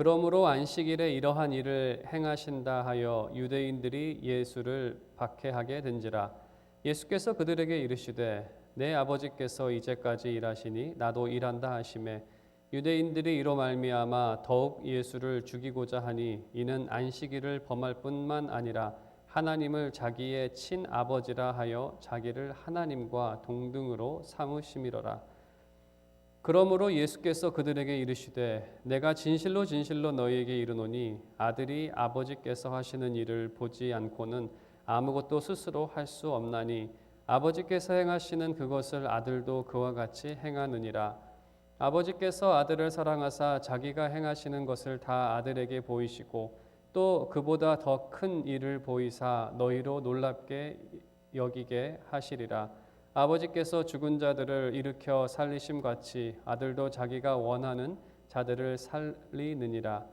그러므로 안식일에 이러한 일을 행하신다 하여 유대인들이 예수를 박해하게 된지라. 예수께서 그들에게 이르시되 내 아버지께서 이제까지 일하시니 나도 일한다 하시매 유대인들이 이로 말미암아 더욱 예수를 죽이고자 하니 이는 안식일을 범할 뿐만 아니라 하나님을 자기의 친아버지라 하여 자기를 하나님과 동등으로 삼으심이로라. 그러므로 예수께서 그들에게 이르시되 내가 진실로 진실로 너희에게 이르노니 아들이 아버지께서 하시는 일을 보지 않고는 아무것도 스스로 할 수 없나니 아버지께서 행하시는 그것을 아들도 그와 같이 행하느니라. 아버지께서 아들을 사랑하사 자기가 행하시는 것을 다 아들에게 보이시고 또 그보다 더 큰 일을 보이사 너희로 놀랍게 여기게 하시리라. 아버지께서 죽은 자들을 일으켜 살리심 같이 아들도 자기가 원하는 자들을 살리느니라.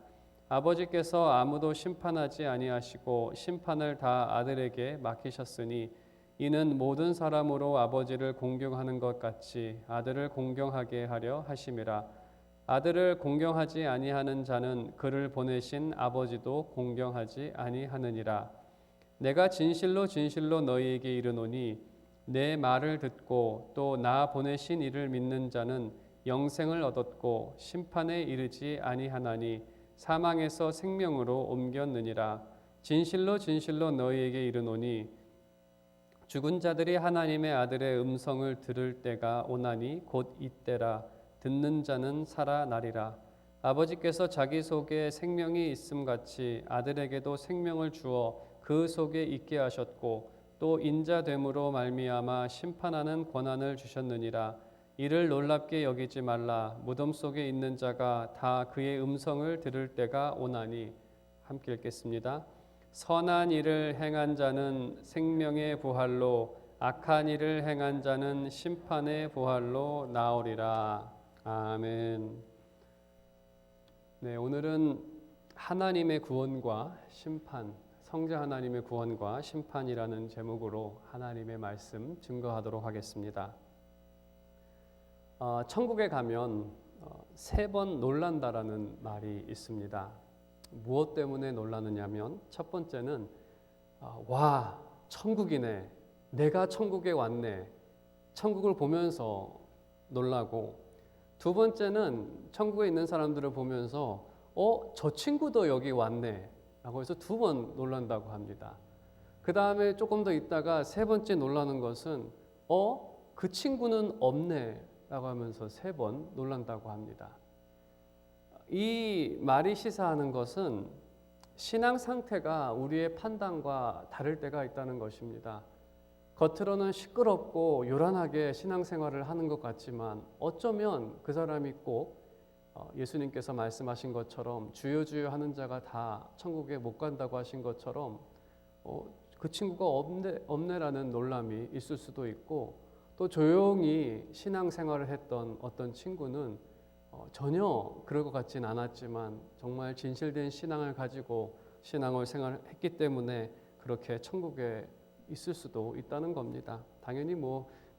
아버지께서 아무도 심판하지 아니하시고 심판을 다 아들에게 맡기셨으니 이는 모든 사람으로 아버지를 공경하는 것 같이 아들을 공경하게 하려 하심이라. 아들을 공경하지 아니하는 자는 그를 보내신 아버지도 공경하지 아니하느니라. 내가 진실로 진실로 너희에게 이르노니 내 말을 듣고 또 나 보내신 이를 믿는 자는 영생을 얻었고 심판에 이르지 아니하나니 사망에서 생명으로 옮겼느니라. 진실로 진실로 너희에게 이르노니 죽은 자들이 하나님의 아들의 음성을 들을 때가 오나니 곧 이때라. 듣는 자는 살아나리라. 아버지께서 자기 속에 생명이 있음 같이 아들에게도 생명을 주어 그 속에 있게 하셨고 또 인자됨으로 말미암아 심판하는 권한을 주셨느니라. 이를 놀랍게 여기지 말라. 무덤 속에 있는 자가 다 그의 음성을 들을 때가 오나니. 함께 읽겠습니다. 선한 일을 행한 자는 생명의 부활로 악한 일을 행한 자는 심판의 부활로 나오리라. 아멘. 네, 오늘은 하나님의 구원과 심판, 성자 하나님의 구원과 심판이라는 제목으로 하나님의 말씀 증거하도록 하겠습니다. 천국에 가면 3번 놀란다라는 말이 있습니다. 무엇 때문에 놀라느냐면 첫 번째는 와, 천국이네. 내가 천국에 왔네. 천국을 보면서 놀라고, 두 번째는 천국에 있는 사람들을 보면서 저 친구도 여기 왔네 라고 해서 2번 놀란다고 합니다. 그 다음에 조금 더 있다가 3번째 놀라는 것은 그 친구는 없네 라고 하면서 3번 놀란다고 합니다. 이 말이 시사하는 것은 신앙 상태가 우리의 판단과 다를 때가 있다는 것입니다. 겉으로는 시끄럽고 요란하게 신앙생활을 하는 것 같지만 어쩌면 그 사람이 꼭 예수님께서 말씀하신 것처럼 주여 주여 하는 자가 다 천국에 못 간다고 하신 것처럼 그 친구가 없네라는 놀람이 있을 수도 있고, 또 조용히 신앙생활을 했던 어떤 친구는 전혀 그럴 것 같진 않았지만 정말 진실된 신앙을 가지고 신앙을 생활했기 때문에 그렇게 천국에 있을 수도 있다는 겁니다. 당연히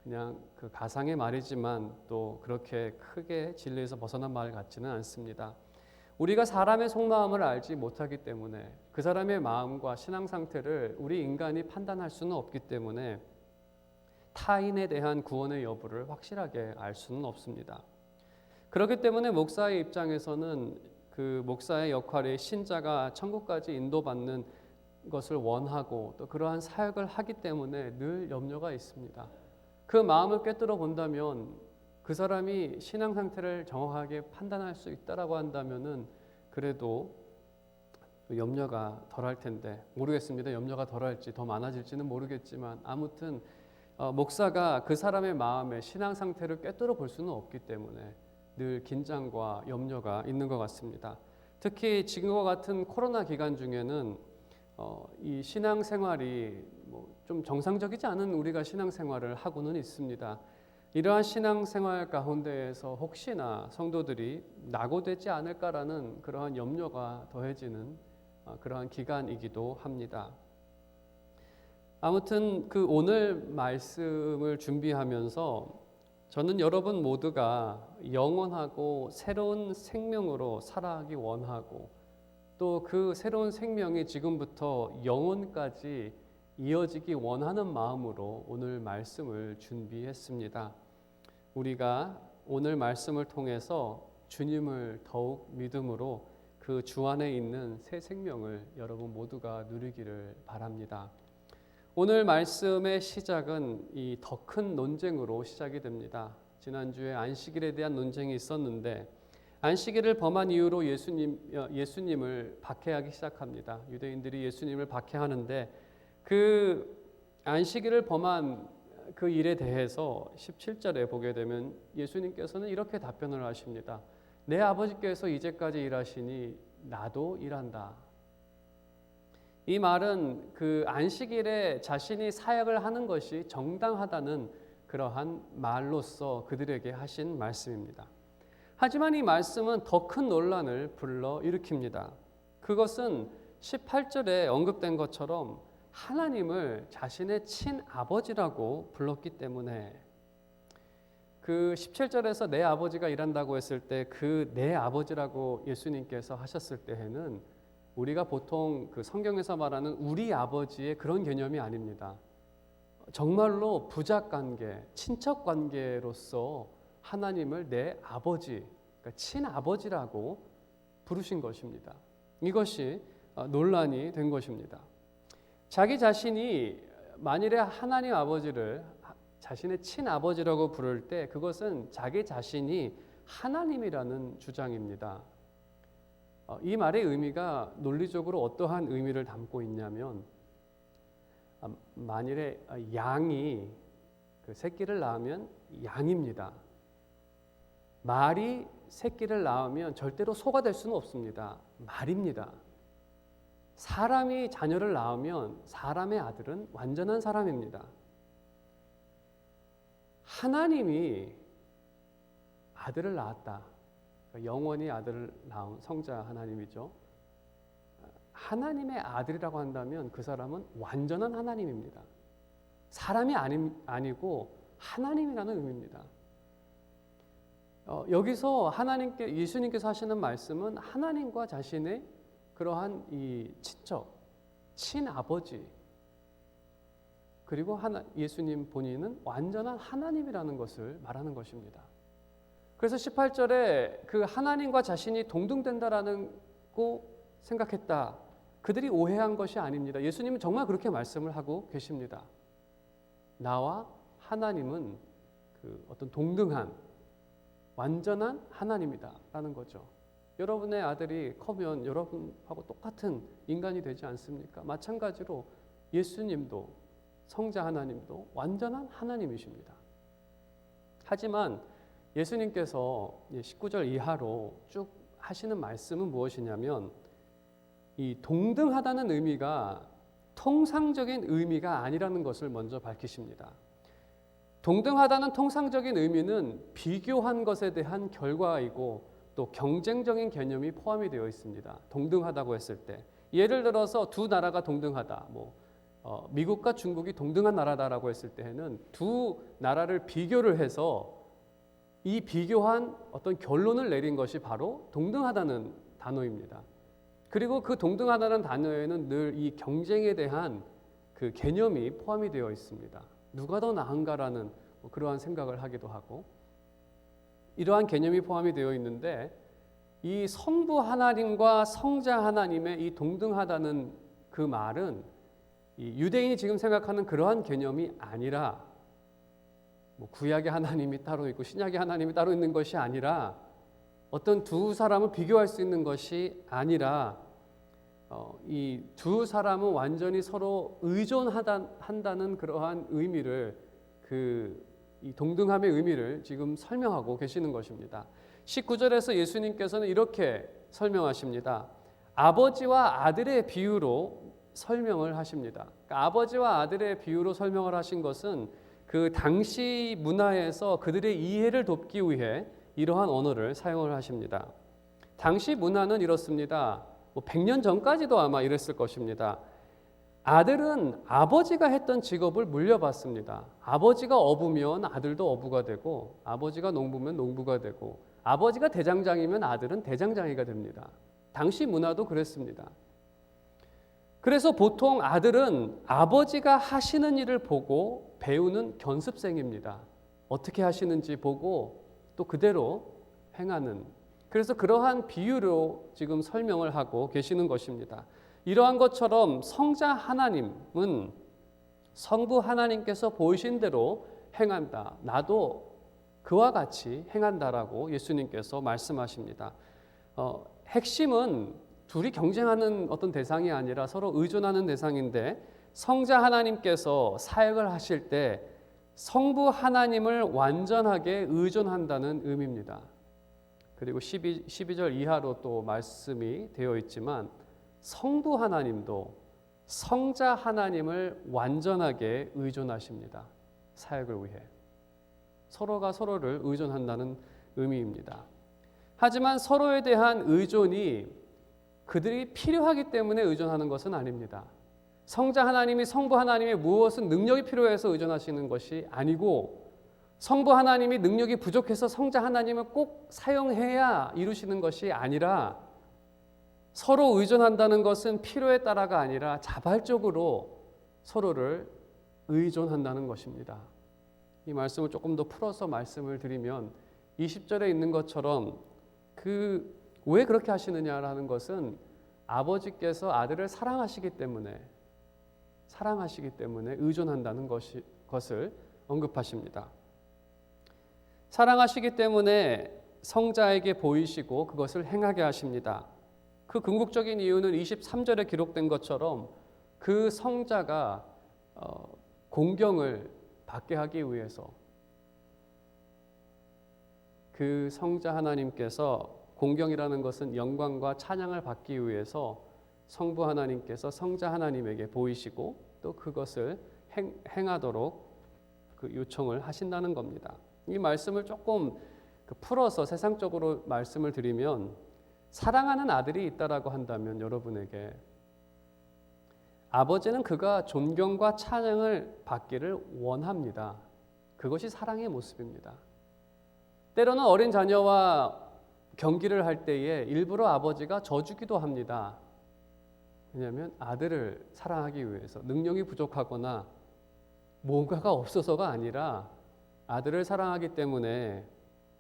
그냥 그 가상의 말이지만 또 그렇게 크게 진리에서 벗어난 말 같지는 않습니다. 우리가 사람의 속마음을 알지 못하기 때문에 그 사람의 마음과 신앙 상태를 우리 인간이 판단할 수는 없기 때문에 타인에 대한 구원의 여부를 확실하게 알 수는 없습니다. 그렇기 때문에 목사의 입장에서는 그 목사의 역할이 신자가 천국까지 인도받는 것을 원하고 또 그러한 사역을 하기 때문에 늘 염려가 있습니다. 그 마음을 꿰뚫어 본다면 그 사람이 신앙 상태를 정확하게 판단할 수 있다라고 한다면은 그래도 염려가 덜할 텐데, 모르겠습니다. 염려가 덜할지 더 많아질지는 모르겠지만 아무튼 목사가 그 사람의 마음의 신앙 상태를 꿰뚫어 볼 수는 없기 때문에 늘 긴장과 염려가 있는 것 같습니다. 특히 지금과 같은 코로나 기간 중에는 이 신앙생활이 좀 정상적이지 않은 우리가 신앙생활을 하고는 있습니다. 이러한 신앙생활 가운데에서 혹시나 성도들이 낙오되지 않을까라는 그러한 염려가 더해지는 그러한 기간이기도 합니다. 아무튼 그 오늘 말씀을 준비하면서 저는 여러분 모두가 영원하고 새로운 생명으로 살아가기 원하고 또 그 새로운 생명이 지금부터 영원까지 이어지기 원하는 마음으로 오늘 말씀을 준비했습니다. 우리가 오늘 말씀을 통해서 주님을 더욱 믿음으로 그 주 안에 있는 새 생명을 여러분 모두가 누리기를 바랍니다. 오늘 말씀의 시작은 이 더 큰 논쟁으로 시작이 됩니다. 지난주에 안식일에 대한 논쟁이 있었는데 안식일을 범한 이유로 예수님을 박해하기 시작합니다. 유대인들이 예수님을 박해하는데 그 안식일을 범한 그 일에 대해서 17절에 보게 되면 예수님께서는 이렇게 답변을 하십니다. 내 아버지께서 이제까지 일하시니 나도 일한다. 이 말은 그 안식일에 자신이 사역을 하는 것이 정당하다는 그러한 말로서 그들에게 하신 말씀입니다. 하지만 이 말씀은 더 큰 논란을 불러일으킵니다. 그것은 18절에 언급된 것처럼 하나님을 자신의 친아버지라고 불렀기 때문에 그 17절에서 내 아버지가 일한다고 했을 때 그 내 아버지라고 예수님께서 하셨을 때에는 우리가 보통 그 성경에서 말하는 우리 아버지의 그런 개념이 아닙니다. 정말로 부작 관계, 친척 관계로서 하나님을 내 아버지, 그러니까 친아버지라고 부르신 것입니다. 이것이 논란이 된 것입니다. 자기 자신이 만일에 하나님 아버지를 자신의 친아버지라고 부를 때 그것은 자기 자신이 하나님이라는 주장입니다. 이 말의 의미가 논리적으로 어떠한 의미를 담고 있냐면 만일에 양이 그 새끼를 낳으면 양입니다. 말이 새끼를 낳으면 절대로 소가 될 수는 없습니다. 말입니다. 사람이 자녀를 낳으면 사람의 아들은 완전한 사람입니다. 하나님이 아들을 낳았다. 영원히 아들을 낳은 성자 하나님이죠. 하나님의 아들이라고 한다면 그 사람은 완전한 하나님입니다. 사람이 아니고 하나님이라는 의미입니다. 여기서 예수님께서 하시는 말씀은 하나님과 자신의 그러한 이 친척, 친아버지 그리고 예수님 본인은 완전한 하나님이라는 것을 말하는 것입니다. 그래서 18절에 그 하나님과 자신이 동등된다라고 생각했다. 그들이 오해한 것이 아닙니다. 예수님은 정말 그렇게 말씀을 하고 계십니다. 나와 하나님은 그 어떤 동등한 완전한 하나님이다라는 거죠. 여러분의 아들이 커면 여러분하고 똑같은 인간이 되지 않습니까? 마찬가지로 예수님도 성자 하나님도 완전한 하나님이십니다. 하지만 예수님께서 19절 이하로 쭉 하시는 말씀은 무엇이냐면 이 동등하다는 의미가 통상적인 의미가 아니라는 것을 먼저 밝히십니다. 동등하다는 통상적인 의미는 비교한 것에 대한 결과이고 또 경쟁적인 개념이 포함이 되어 있습니다. 동등하다고 했을 때 예를 들어서 두 나라가 동등하다, 미국과 중국이 동등한 나라다라고 했을 때에는 두 나라를 비교를 해서 이 비교한 어떤 결론을 내린 것이 바로 동등하다는 단어입니다. 그리고 그 동등하다는 단어에는 늘 이 경쟁에 대한 그 개념이 포함이 되어 있습니다. 누가 더 나은가라는 그러한 생각을 하기도 하고 이러한 개념이 포함이 되어 있는데 이 성부 하나님과 성자 하나님의 이 동등하다는 그 말은 이 유대인이 지금 생각하는 그러한 개념이 아니라 구약의 하나님이 따로 있고 신약의 하나님이 따로 있는 것이 아니라 어떤 두 사람을 비교할 수 있는 것이 아니라 이 두 사람은 완전히 서로 의존한다는 그러한 의미를 이 동등함의 의미를 지금 설명하고 계시는 것입니다. 19절에서 예수님께서는 이렇게 설명하십니다. 아버지와 아들의 비유로 설명을 하십니다. 그러니까 아버지와 아들의 비유로 설명을 하신 것은 그 당시 문화에서 그들의 이해를 돕기 위해 이러한 언어를 사용을 하십니다. 당시 문화는 이렇습니다. 100년 전까지도 아마 이랬을 것입니다. 아들은 아버지가 했던 직업을 물려받습니다. 아버지가 어부면 아들도 어부가 되고, 아버지가 농부면 농부가 되고, 아버지가 대장장이면 아들은 대장장이가 됩니다. 당시 문화도 그랬습니다. 그래서 보통 아들은 아버지가 하시는 일을 보고 배우는 견습생입니다. 어떻게 하시는지 보고 또 그대로 행하는, 그래서 그러한 비유로 지금 설명을 하고 계시는 것입니다. 이러한 것처럼 성자 하나님은 성부 하나님께서 보이신 대로 행한다. 나도 그와 같이 행한다라고 예수님께서 말씀하십니다. 핵심은 둘이 경쟁하는 어떤 대상이 아니라 서로 의존하는 대상인데, 성자 하나님께서 사역을 하실 때 성부 하나님을 완전하게 의존한다는 의미입니다. 그리고 12절 이하로 또 말씀이 되어 있지만, 성부 하나님도 성자 하나님을 완전하게 의존하십니다. 사역을 위해. 서로가 서로를 의존한다는 의미입니다. 하지만 서로에 대한 의존이 그들이 필요하기 때문에 의존하는 것은 아닙니다. 성자 하나님이 성부 하나님의 무엇은 능력이 필요해서 의존하시는 것이 아니고, 성부 하나님이 능력이 부족해서 성자 하나님을 꼭 사용해야 이루시는 것이 아니라, 서로 의존한다는 것은 필요에 따라가 아니라 자발적으로 서로를 의존한다는 것입니다. 이 말씀을 조금 더 풀어서 말씀을 드리면, 20절에 있는 것처럼 왜 그렇게 하시느냐라는 것은 아버지께서 아들을 사랑하시기 때문에 의존한다는 것을 언급하십니다. 사랑하시기 때문에 성자에게 보이시고 그것을 행하게 하십니다. 그 궁극적인 이유는 23절에 기록된 것처럼 그 성자가 공경을 받게 하기 위해서, 그 성자 하나님께서, 공경이라는 것은 영광과 찬양을 받기 위해서 성부 하나님께서 성자 하나님에게 보이시고 또 그것을 행하도록 그 요청을 하신다는 겁니다. 이 말씀을 조금 풀어서 세상적으로 말씀을 드리면, 사랑하는 아들이 있다라고 한다면 여러분에게 아버지는 그가 존경과 찬양을 받기를 원합니다. 그것이 사랑의 모습입니다. 때로는 어린 자녀와 경기를 할 때에 일부러 아버지가 져주기도 합니다. 왜냐하면 아들을 사랑하기 위해서, 능력이 부족하거나 뭔가가 없어서가 아니라 아들을 사랑하기 때문에,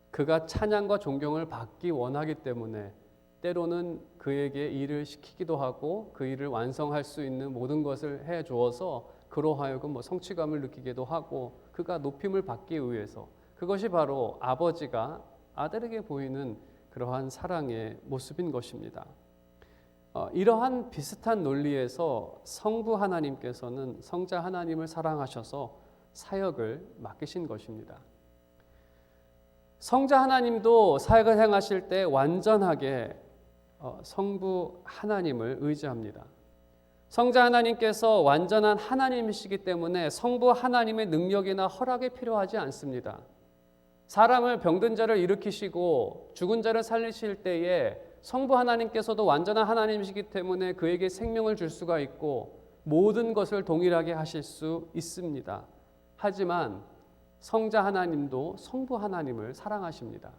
그가 찬양과 존경을 받기 원하기 때문에 때로는 그에게 일을 시키기도 하고 그 일을 완성할 수 있는 모든 것을 해주어서 그로 하여금 성취감을 느끼기도 하고, 그가 높임을 받기 위해서, 그것이 바로 아버지가 아들에게 보이는 그러한 사랑의 모습인 것입니다. 이러한 비슷한 논리에서 성부 하나님께서는 성자 하나님을 사랑하셔서 사역을 맡기신 것입니다. 성자 하나님도 사역을 행하실 때 완전하게 성부 하나님을 의지합니다. 성자 하나님께서 완전한 하나님이시기 때문에 성부 하나님의 능력이나 허락이 필요하지 않습니다. 사람을 병든 자를 일으키시고 죽은 자를 살리실 때에 성부 하나님께서도 완전한 하나님이시기 때문에 그에게 생명을 줄 수가 있고 모든 것을 동일하게 하실 수 있습니다. 하지만 성자 하나님도 성부 하나님을 사랑하십니다.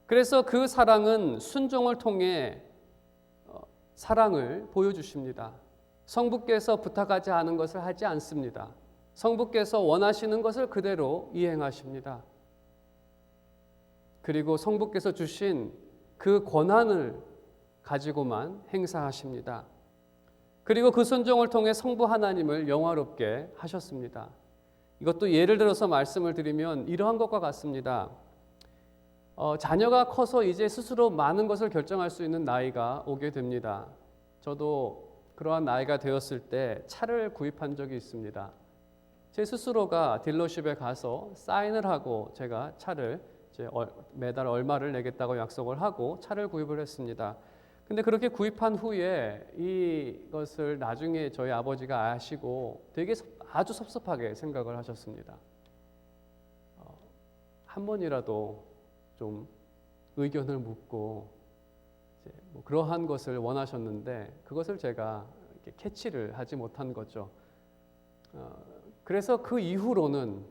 그래서 그 사랑은 순종을 통해 사랑을 보여주십니다. 성부께서 부탁하지 않은 것을 하지 않습니다. 성부께서 원하시는 것을 그대로 이행하십니다. 그리고 성부께서 주신 그 권한을 가지고만 행사하십니다. 그리고 그 순종을 통해 성부 하나님을 영화롭게 하셨습니다. 이것도 예를 들어서 말씀을 드리면 이러한 것과 같습니다. 자녀가 커서 이제 스스로 많은 것을 결정할 수 있는 나이가 오게 됩니다. 저도 그러한 나이가 되었을 때 차를 구입한 적이 있습니다. 제 스스로가 딜러십에 가서 사인을 하고 제가 차를 이제 매달 얼마를 내겠다고 약속을 하고 차를 구입을 했습니다. 근데 그렇게 구입한 후에 이것을 나중에 저희 아버지가 아시고 되게 아주 섭섭하게 생각을 하셨습니다. 한 번이라도 좀 의견을 묻고 이제 그러한 것을 원하셨는데 그것을 제가 캐치를 하지 못한 거죠. 그래서 그 이후로는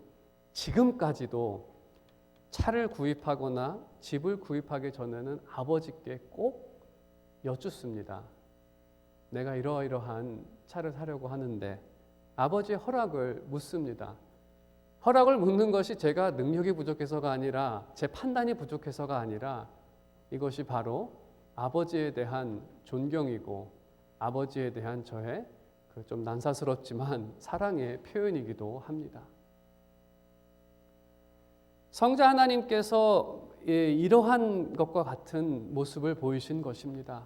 지금까지도 차를 구입하거나 집을 구입하기 전에는 아버지께 꼭 여쭙습니다. 내가 이러이러한 차를 사려고 하는데 아버지의 허락을 묻습니다. 허락을 묻는 것이 제가 능력이 부족해서가 아니라 제 판단이 부족해서가 아니라 이것이 바로 아버지에 대한 존경이고 아버지에 대한 저의 좀 난사스럽지만 사랑의 표현이기도 합니다. 성자 하나님께서 이러한 것과 같은 모습을 보이신 것입니다.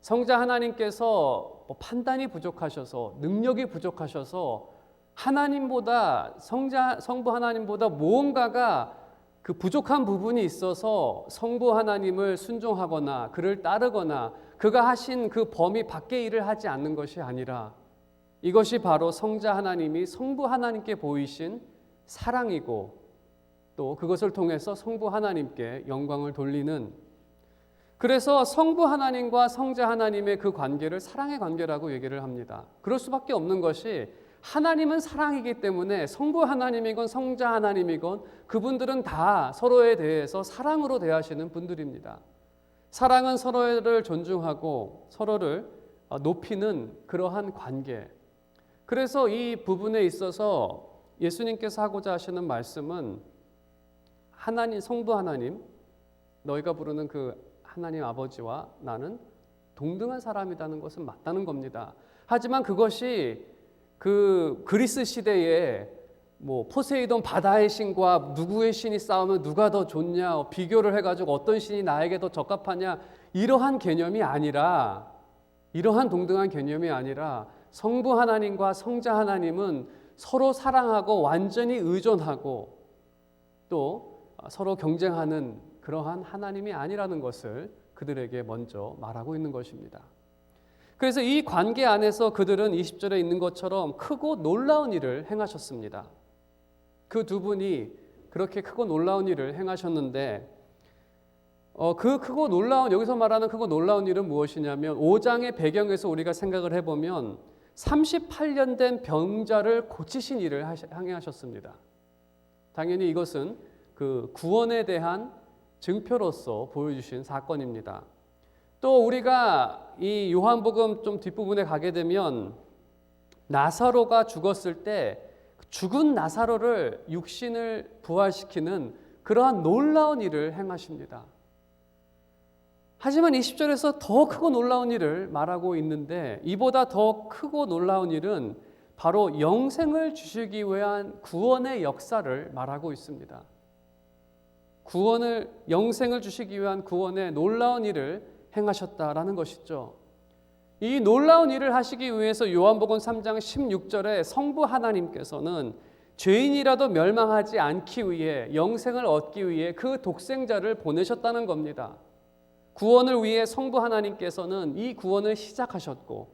성자 하나님께서 판단이 부족하셔서 능력이 부족하셔서 하나님보다 성부 하나님보다 무언가가 그 부족한 부분이 있어서 성부 하나님을 순종하거나 그를 따르거나 그가 하신 그 범위 밖의 일을 하지 않는 것이 아니라 이것이 바로 성자 하나님이 성부 하나님께 보이신 사랑이고 또 그것을 통해서 성부 하나님께 영광을 돌리는, 그래서 성부 하나님과 성자 하나님의 그 관계를 사랑의 관계라고 얘기를 합니다. 그럴 수밖에 없는 것이 하나님은 사랑이기 때문에 성부 하나님이건 성자 하나님이건 그분들은 다 서로에 대해서 사랑으로 대하시는 분들입니다. 사랑은 서로를 존중하고 서로를 높이는 그러한 관계. 그래서 이 부분에 있어서 예수님께서 하고자 하시는 말씀은 하나님, 성부 하나님, 너희가 부르는 그 하나님 아버지와 나는 동등한 사람이라는 것은 맞다는 겁니다. 하지만 그것이 그 그리스 시대에 포세이돈 바다의 신과 누구의 신이 싸우면 누가 더 좋냐 비교를 해가지고 어떤 신이 나에게 더 적합하냐 이러한 개념이 아니라, 이러한 동등한 개념이 아니라 성부 하나님과 성자 하나님은 서로 사랑하고 완전히 의존하고 또 서로 경쟁하는 그러한 하나님이 아니라는 것을 그들에게 먼저 말하고 있는 것입니다. 그래서 이 관계 안에서 그들은 20절에 있는 것처럼 크고 놀라운 일을 행하셨습니다. 그 두 분이 그렇게 크고 놀라운 일을 행하셨는데 그 크고 놀라운, 여기서 말하는 크고 놀라운 일은 무엇이냐면 5장의 배경에서 우리가 생각을 해보면 38년 된 병자를 고치신 일을 행하셨습니다. 당연히 이것은 그 구원에 대한 증표로서 보여주신 사건입니다. 또 우리가 이 요한복음 좀 뒷부분에 가게 되면 나사로가 죽었을 때 죽은 나사로를 육신을 부활시키는 그러한 놀라운 일을 행하십니다. 하지만 20절에서 더 크고 놀라운 일을 말하고 있는데 이보다 더 크고 놀라운 일은 바로 영생을 주시기 위한 구원의 역사를 말하고 있습니다. 영생을 주시기 위한 구원의 놀라운 일을 행하셨다라는 것이죠. 이 놀라운 일을 하시기 위해서 요한복음 3장 16절에 성부 하나님께서는 죄인이라도 멸망하지 않기 위해 영생을 얻기 위해 그 독생자를 보내셨다는 겁니다. 구원을 위해 성부 하나님께서는 이 구원을 시작하셨고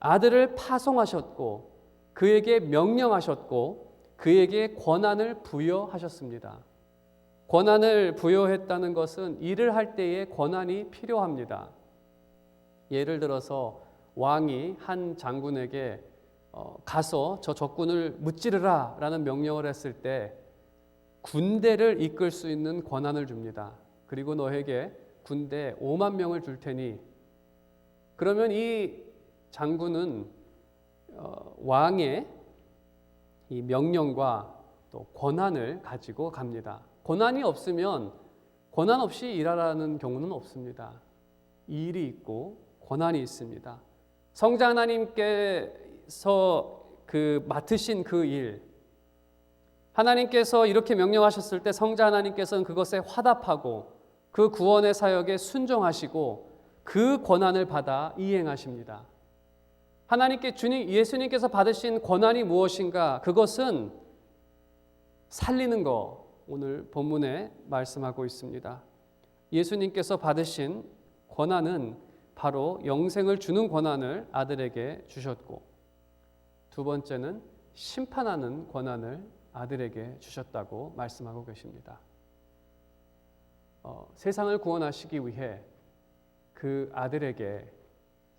아들을 파송하셨고 그에게 명령하셨고 그에게 권한을 부여하셨습니다. 권한을 부여했다는 것은 일을 할 때에 권한이 필요합니다. 예를 들어서 왕이 한 장군에게 가서 저 적군을 무찌르라 라는 명령을 했을 때 군대를 이끌 수 있는 권한을 줍니다. 그리고 너에게 군대 5만 명을 줄 테니, 그러면 이 장군은 왕의 이 명령과 또 권한을 가지고 갑니다. 권한이 없으면 권한 없이 일하라는 경우는 없습니다. 일이 있고 권한이 있습니다. 성자 하나님께서 맡으신 그 일, 하나님께서 이렇게 명령하셨을 때 성자 하나님께서는 그것에 화답하고 그 구원의 사역에 순종하시고 그 권한을 받아 이행하십니다. 예수님께서 받으신 권한이 무엇인가? 그것은 살리는 것, 오늘 본문에 말씀하고 있습니다. 예수님께서 받으신 권한은 바로 영생을 주는 권한을 아들에게 주셨고, 두 번째는 심판하는 권한을 아들에게 주셨다고 말씀하고 계십니다. 세상을 구원하시기 위해 그 아들에게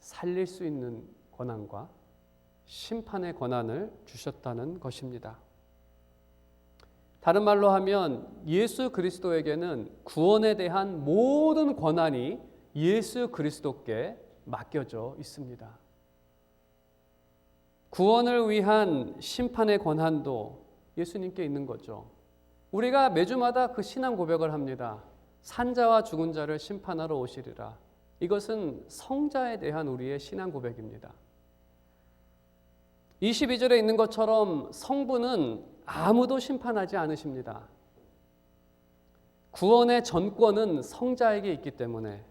살릴 수 있는 권한과 심판의 권한을 주셨다는 것입니다. 다른 말로 하면 예수 그리스도에게는 구원에 대한 모든 권한이 예수 그리스도께 맡겨져 있습니다. 구원을 위한 심판의 권한도 예수님께 있는 거죠. 우리가 매주마다 그 신앙 고백을 합니다. 산자와 죽은 자를 심판하러 오시리라. 이것은 성자에 대한 우리의 신앙 고백입니다. 22절에 있는 것처럼 성부는 아무도 심판하지 않으십니다. 구원의 전권은 성자에게 있기 때문에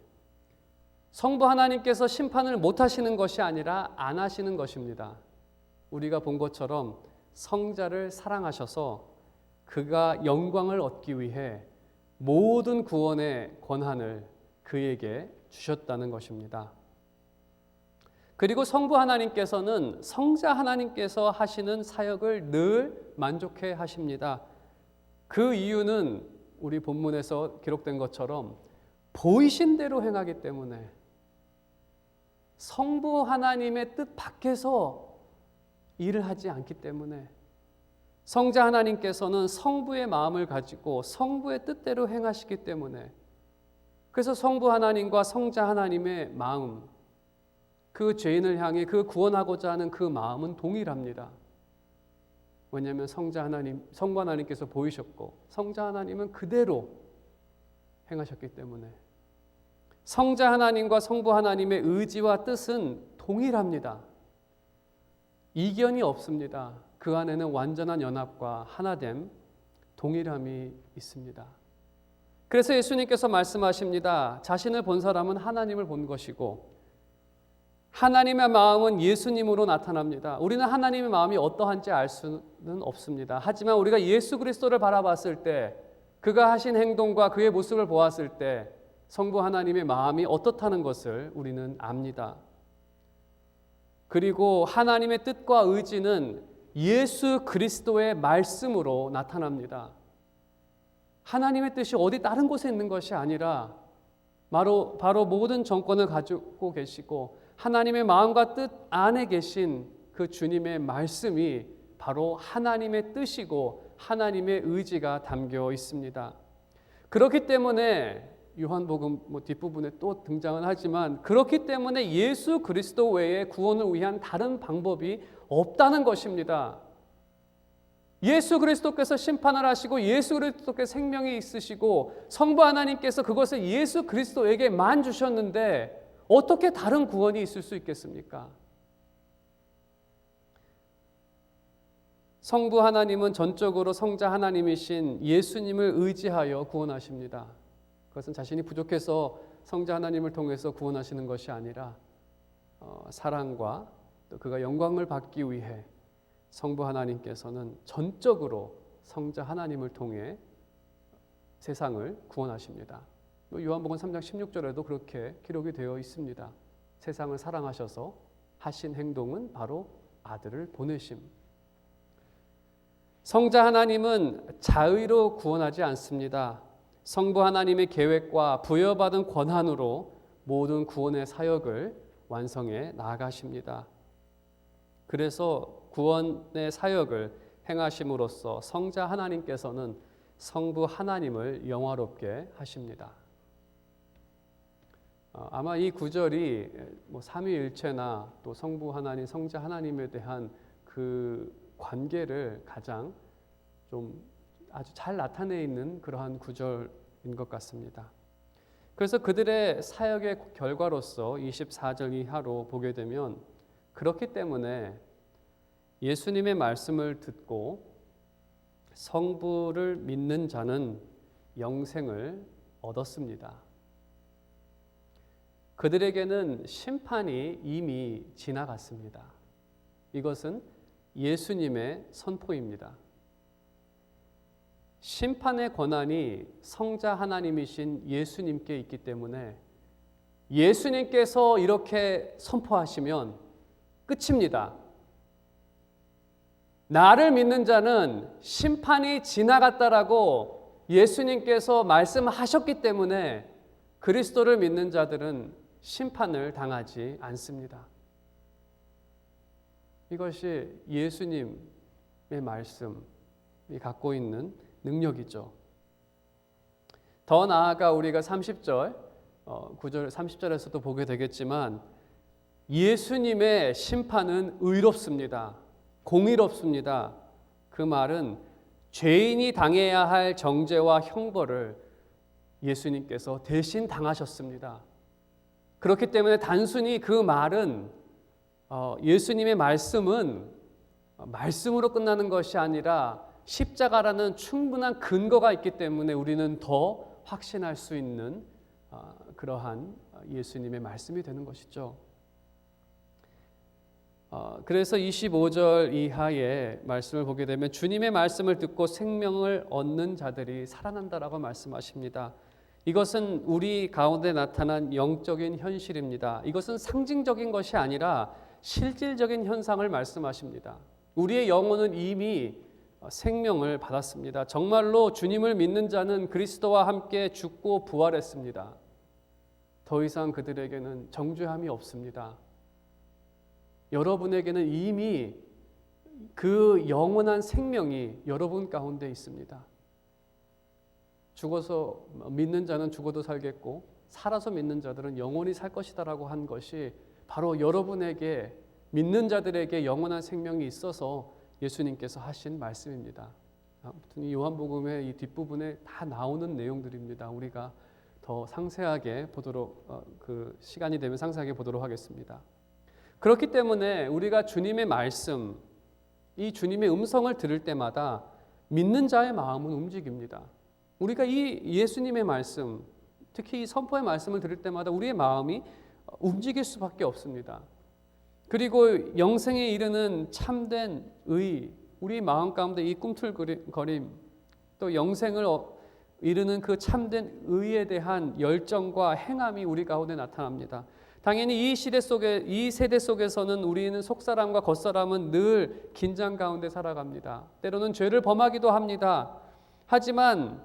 성부 하나님께서 심판을 못 하시는 것이 아니라 안 하시는 것입니다. 우리가 본 것처럼 성자를 사랑하셔서 그가 영광을 얻기 위해 모든 구원의 권한을 그에게 주셨다는 것입니다. 그리고 성부 하나님께서는 성자 하나님께서 하시는 사역을 늘 만족해 하십니다. 그 이유는 우리 본문에서 기록된 것처럼 보이신 대로 행하기 때문에 성부 하나님의 뜻 밖에서 일을 하지 않기 때문에 성자 하나님께서는 성부의 마음을 가지고 성부의 뜻대로 행하시기 때문에 그래서 성부 하나님과 성자 하나님의 마음, 그 죄인을 향해 그 구원하고자 하는 그 마음은 동일합니다. 왜냐하면 성부 하나님께서 보이셨고 성자 하나님은 그대로 행하셨기 때문에 성자 하나님과 성부 하나님의 의지와 뜻은 동일합니다. 이견이 없습니다. 그 안에는 완전한 연합과 하나됨, 동일함이 있습니다. 그래서 예수님께서 말씀하십니다. 자신을 본 사람은 하나님을 본 것이고 하나님의 마음은 예수님으로 나타납니다. 우리는 하나님의 마음이 어떠한지 알 수는 없습니다. 하지만 우리가 예수 그리스도를 바라봤을 때 그가 하신 행동과 그의 모습을 보았을 때 성부 하나님의 마음이 어떻다는 것을 우리는 압니다. 그리고 하나님의 뜻과 의지는 예수 그리스도의 말씀으로 나타납니다. 하나님의 뜻이 어디 다른 곳에 있는 것이 아니라 바로 모든 정권을 가지고 계시고 하나님의 마음과 뜻 안에 계신 그 주님의 말씀이 바로 하나님의 뜻이고 하나님의 의지가 담겨 있습니다. 그렇기 때문에 요한복음 뒷부분에 또 등장은 하지만 그렇기 때문에 예수 그리스도 외에 구원을 위한 다른 방법이 없다는 것입니다. 예수 그리스도께서 심판을 하시고 예수 그리스도께서 생명이 있으시고 성부 하나님께서 그것을 예수 그리스도에게만 주셨는데 어떻게 다른 구원이 있을 수 있겠습니까? 성부 하나님은 전적으로 성자 하나님이신 예수님을 의지하여 구원하십니다. 그것은 자신이 부족해서 성자 하나님을 통해서 구원하시는 것이 아니라 사랑과 또 그가 영광을 받기 위해 성부 하나님께서는 전적으로 성자 하나님을 통해 세상을 구원하십니다. 요한복음 3장 16절에도 그렇게 기록이 되어 있습니다. 세상을 사랑하셔서 하신 행동은 바로 아들을 보내심. 성자 하나님은 자의로 구원하지 않습니다. 성부 하나님의 계획과 부여받은 권한으로 모든 구원의 사역을 완성해 나아가십니다. 그래서 구원의 사역을 행하심으로써 성자 하나님께서는 성부 하나님을 영화롭게 하십니다. 아마 이 구절이 삼위일체나 또 성부 하나님, 성자 하나님에 대한 그 관계를 가장 좀 아주 잘 나타내 있는 그러한 구절인 것 같습니다. 그래서 그들의 사역의 결과로서 24절 이하로 보게 되면 그렇기 때문에 예수님의 말씀을 듣고 성부를 믿는 자는 영생을 얻었습니다. 그들에게는 심판이 이미 지나갔습니다. 이것은 예수님의 선포입니다. 심판의 권한이 성자 하나님이신 예수님께 있기 때문에 예수님께서 이렇게 선포하시면 끝입니다. 나를 믿는 자는 심판이 지나갔다라고 예수님께서 말씀하셨기 때문에 그리스도를 믿는 자들은 심판을 당하지 않습니다. 이것이 예수님의 말씀이 갖고 있는 능력이죠. 더 나아가 우리가 30절, 9절, 30절에서도 보게 되겠지만 예수님의 심판은 의롭습니다. 공의롭습니다. 그 말은 죄인이 당해야 할 정죄와 형벌을 예수님께서 대신 당하셨습니다. 그렇기 때문에 단순히 그 말은 예수님의 말씀은 말씀으로 끝나는 것이 아니라 십자가라는 충분한 근거가 있기 때문에 우리는 더 확신할 수 있는 그러한 예수님의 말씀이 되는 것이죠. 그래서 25절 이하의 말씀을 보게 되면 주님의 말씀을 듣고 생명을 얻는 자들이 살아난다라고 말씀하십니다. 이것은 우리 가운데 나타난 영적인 현실입니다. 이것은 상징적인 것이 아니라 실질적인 현상을 말씀하십니다. 우리의 영혼은 이미 생명을 받았습니다. 정말로 주님을 믿는 자는 그리스도와 함께 죽고 부활했습니다. 더 이상 그들에게는 정죄함이 없습니다. 여러분에게는 이미 그 영원한 생명이 여러분 가운데 있습니다. 죽어서 믿는 자는 죽어도 살겠고 살아서 믿는 자들은 영원히 살 것이다라고 한 것이 바로 여러분에게 믿는 자들에게 영원한 생명이 있어서 예수님께서 하신 말씀입니다. 아무튼 이 요한복음의 이 뒷부분에 다 나오는 내용들입니다. 우리가 더 상세하게 보도록 시간이 되면 상세하게 보도록 하겠습니다. 그렇기 때문에 우리가 주님의 말씀, 이 주님의 음성을 들을 때마다 믿는 자의 마음은 움직입니다. 우리가 이 예수님의 말씀, 특히 이 선포의 말씀을 들을 때마다 우리의 마음이 움직일 수밖에 없습니다. 그리고 영생에 이르는 참된 의, 우리 마음 가운데 이 꿈틀거림, 또 영생을 이르는 그 참된 의에 대한 열정과 행함이 우리 가운데 나타납니다. 당연히 이 시대 속에, 이 세대 속에서는 우리는 속사람과 겉사람은 늘 긴장 가운데 살아갑니다. 때로는 죄를 범하기도 합니다. 하지만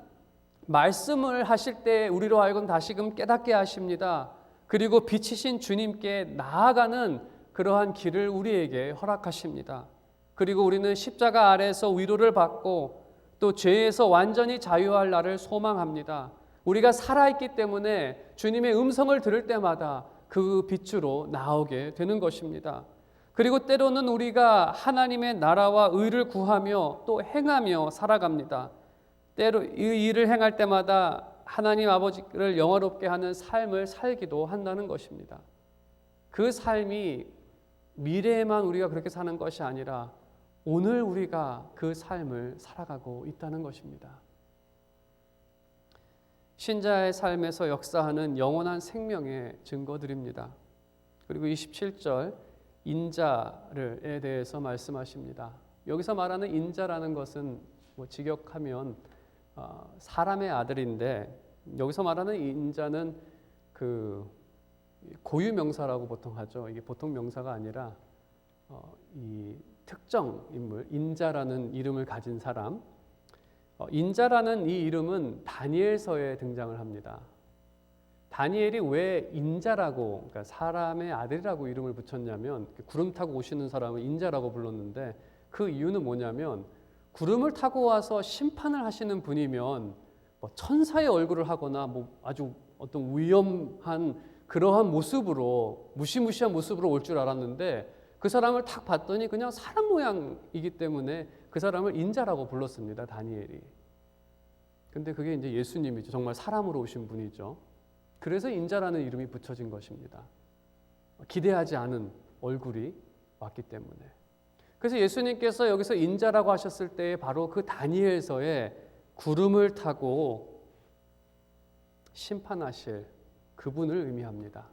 말씀을 하실 때 우리로 하여금 다시금 깨닫게 하십니다. 그리고 빛이신 주님께 나아가는 그러한 길을 우리에게 허락하십니다. 그리고 우리는 십자가 아래에서 위로를 받고 또 죄에서 완전히 자유할 날을 소망합니다. 우리가 살아있기 때문에 주님의 음성을 들을 때마다 그 빛으로 나오게 되는 것입니다. 그리고 때로는 우리가 하나님의 나라와 의를 구하며 또 행하며 살아갑니다. 때로 이 일을 행할 때마다 하나님 아버지를 영화롭게 하는 삶을 살기도 한다는 것입니다. 그 삶이 미래에만 우리가 그렇게 사는 것이 아니라 오늘 우리가 그 삶을 살아가고 있다는 것입니다. 신자의 삶에서 역사하는 영원한 생명의 증거들입니다. 그리고 27절 인자에 대해서 말씀하십니다. 여기서 말하는 인자라는 것은 직역하면 사람의 아들인데 여기서 말하는 인자는 그 고유명사라고 보통 하죠. 이게 보통 명사가 아니라 이 특정 인물, 인자라는 이름을 가진 사람. 인자라는 이 이름은 다니엘서에 등장을 합니다. 다니엘이 왜 인자라고, 그러니까 사람의 아들이라고 이름을 붙였냐면 구름 타고 오시는 사람을 인자라고 불렀는데 그 이유는 뭐냐면 구름을 타고 와서 심판을 하시는 분이면 천사의 얼굴을 하거나 아주 어떤 위험한 그러한 모습으로 무시무시한 모습으로 올 줄 알았는데 그 사람을 딱 봤더니 그냥 사람 모양이기 때문에 그 사람을 인자라고 불렀습니다. 다니엘이. 근데 그게 이제 예수님이죠. 정말 사람으로 오신 분이죠. 그래서 인자라는 이름이 붙여진 것입니다. 기대하지 않은 얼굴이 왔기 때문에. 그래서 예수님께서 여기서 인자라고 하셨을 때 바로 그 다니엘서에 구름을 타고 심판하실 그분을 의미합니다.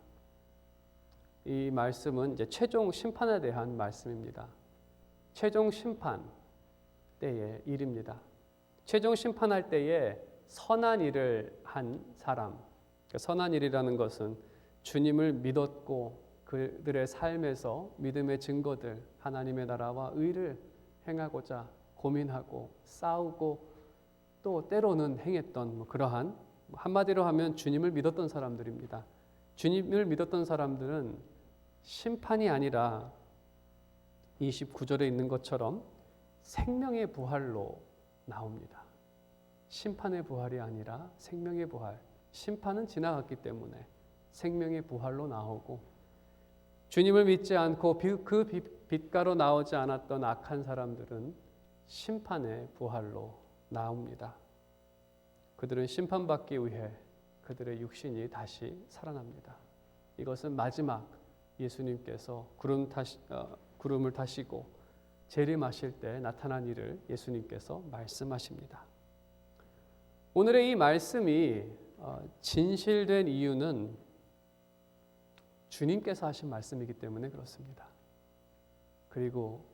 이 말씀은 이제 최종 심판에 대한 말씀입니다. 최종 심판 때의 일입니다. 최종 심판할 때에 선한 일을 한 사람, 선한 일이라는 것은 주님을 믿었고 그들의 삶에서 믿음의 증거들, 하나님의 나라와 의를 행하고자 고민하고 싸우고 또 때로는 행했던 그러한 한마디로 하면 주님을 믿었던 사람들입니다. 주님을 믿었던 사람들은 심판이 아니라 29절에 있는 것처럼 생명의 부활로 나옵니다. 심판의 부활이 아니라 생명의 부활. 심판은 지나갔기 때문에 생명의 부활로 나오고, 주님을 믿지 않고 그 빛가로 나오지 않았던 악한 사람들은 심판의 부활로 나옵니다. 그들은 심판받기 위해 그들의 육신이 다시 살아납니다. 이것은 마지막 예수님께서 구름을 타시고 재림하실 때 나타난 일을 예수님께서 말씀하십니다. 오늘의 이 말씀이 진실된 이유는 주님께서 하신 말씀이기 때문에 그렇습니다. 그리고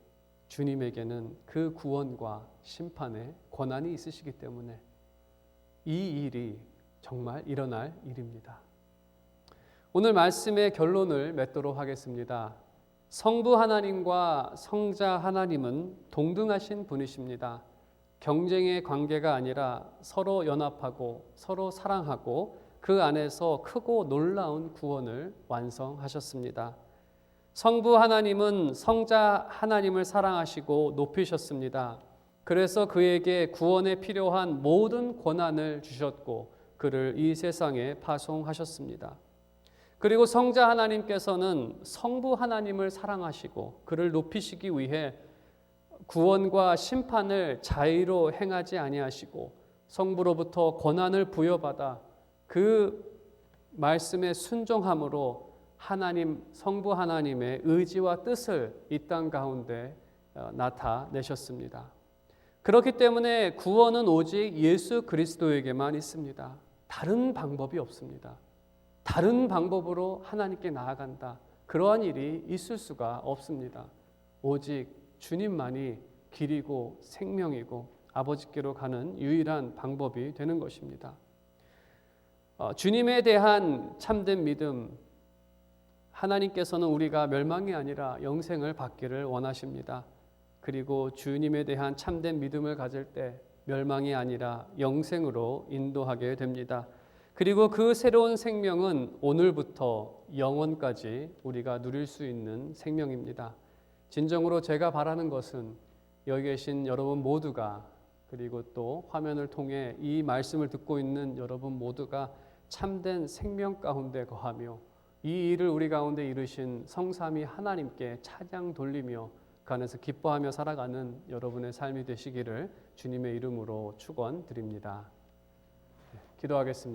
주님에게는 그 구원과 심판의 권한이 있으시기 때문에 이 일이 정말 일어날 일입니다. 오늘 말씀의 결론을 맺도록 하겠습니다. 성부 하나님과 성자 하나님은 동등하신 분이십니다. 경쟁의 관계가 아니라 서로 연합하고 서로 사랑하고 그 안에서 크고 놀라운 구원을 완성하셨습니다. 성부 하나님은 성자 하나님을 사랑하시고 높이셨습니다. 그래서 그에게 구원에 필요한 모든 권한을 주셨고 그를 이 세상에 파송하셨습니다. 그리고 성자 하나님께서는 성부 하나님을 사랑하시고 그를 높이시기 위해 구원과 심판을 자의로 행하지 아니하시고 성부로부터 권한을 부여받아 그 말씀에 순종함으로 하나님, 성부 하나님의 의지와 뜻을 이 땅 가운데 나타내셨습니다. 그렇기 때문에 구원은 오직 예수 그리스도에게만 있습니다. 다른 방법이 없습니다. 다른 방법으로 하나님께 나아간다. 그러한 일이 있을 수가 없습니다. 오직 주님만이 길이고 생명이고 아버지께로 가는 유일한 방법이 되는 것입니다. 주님에 대한 참된 믿음, 하나님께서는 우리가 멸망이 아니라 영생을 받기를 원하십니다. 그리고 주님에 대한 참된 믿음을 가질 때 멸망이 아니라 영생으로 인도하게 됩니다. 그리고 그 새로운 생명은 오늘부터 영원까지 우리가 누릴 수 있는 생명입니다. 진정으로 제가 바라는 것은 여기 계신 여러분 모두가, 그리고 또 화면을 통해 이 말씀을 듣고 있는 여러분 모두가 참된 생명 가운데 거하며 이 일을 우리 가운데 이루신 성삼위 하나님께 찬양 돌리며 그 안에서 기뻐하며 살아가는 여러분의 삶이 되시기를 주님의 이름으로 축원드립니다. 기도하겠습니다.